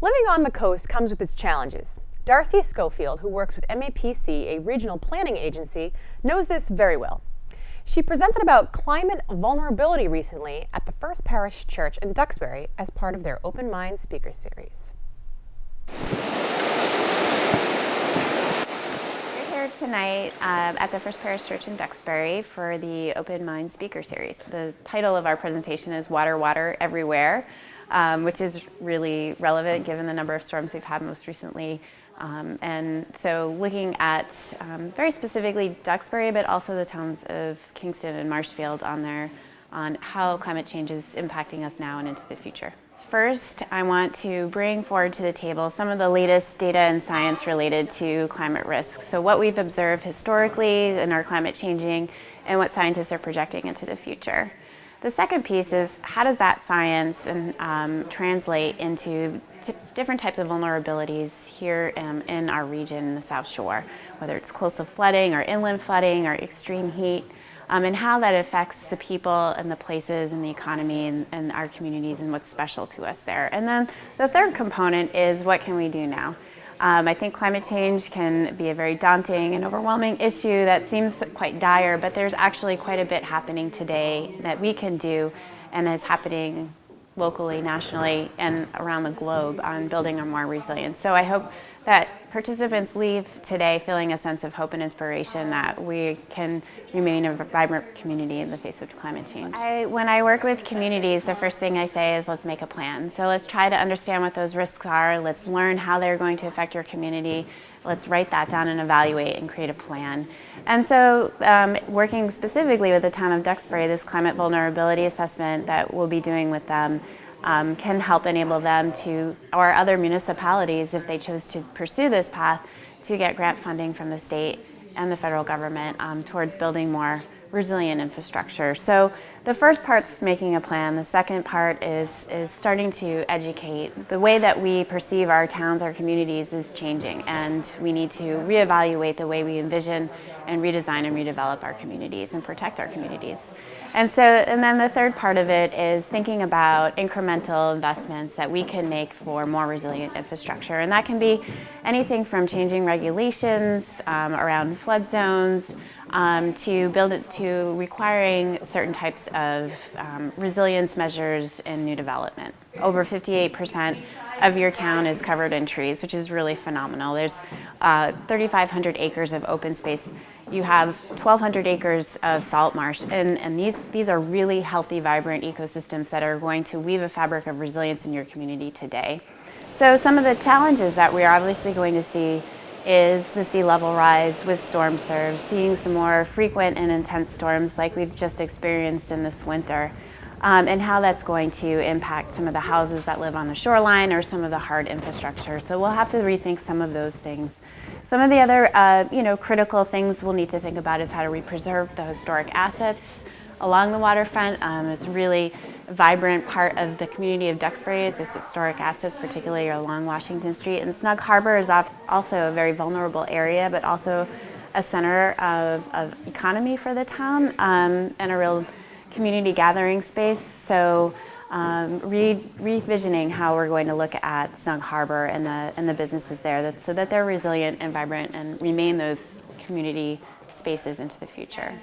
Living on the coast comes with its challenges. Darci Schofield, who works with MAPC, a regional planning agency, knows this very well. She presented about climate vulnerability recently at the First Parish Church in Duxbury as part of their Open Mind Speaker Series. We're here tonight at the First Parish Church in Duxbury for the Open Mind Speaker Series. The title of our presentation is Water, Water Everywhere, which is really relevant given the number of storms we've had most recently. And so looking at very specifically Duxbury, but also the towns of Kingston and Marshfield on how climate change is impacting us now and into the future. First, I want to bring forward to the table some of the latest data and science related to climate risks. So what we've observed historically in our climate changing and what scientists are projecting into the future. The second piece is how does that science translate into different types of vulnerabilities here in our region in the South Shore, whether it's coastal flooding or inland flooding or extreme heat, and how that affects the people and the places and the economy and our communities and what's special to us there. And then the third component is what can we do now? I think climate change can be a very daunting and overwhelming issue that seems quite dire, but there's actually quite a bit happening today that we can do and is happening locally, nationally, and around the globe on building a more resilient. So I hope that participants leave today feeling a sense of hope and inspiration that we can remain a vibrant community in the face of climate change. When I work with communities, the first thing I say is let's make a plan. So let's try to understand what those risks are. Let's learn how they're going to affect your community. Let's write that down and evaluate and create a plan. And so working specifically with the town of Duxbury, this climate vulnerability assessment that we'll be doing with them can help enable them to, or other municipalities if they chose to pursue this path, to get grant funding from the state and the federal government towards building more resilient infrastructure. So the first part's making a plan. The second part is starting to educate. The way that we perceive our towns, our communities is changing, and we need to reevaluate the way we envision and redesign and redevelop our communities and protect our communities. And then the third part of it is thinking about incremental investments that we can make for more resilient infrastructure. And that can be anything from changing regulations around flood zones to requiring certain types of resilience measures in new development. Over 58% of your town is covered in trees, which is really phenomenal. There's 3,500 acres of open space. You have 1,200 acres of salt marsh, and these are really healthy, vibrant ecosystems that are going to weave a fabric of resilience in your community today. So some of the challenges that we are obviously going to see is the sea level rise with storm surge, seeing some more frequent and intense storms like we've just experienced in this winter, and how that's going to impact some of the houses that live on the shoreline or some of the hard infrastructure. So we'll have to rethink some of those things. Some of the other critical things we'll need to think about is how do we preserve the historic assets along the waterfront. It's really a vibrant part of the community of Duxbury is this historic assets, particularly along Washington Street. And Snug Harbor is also a very vulnerable area, but also a center of economy for the town and a real community gathering space. So revisioning how we're going to look at Snug Harbor and the businesses there so that they're resilient and vibrant and remain those community spaces into the future.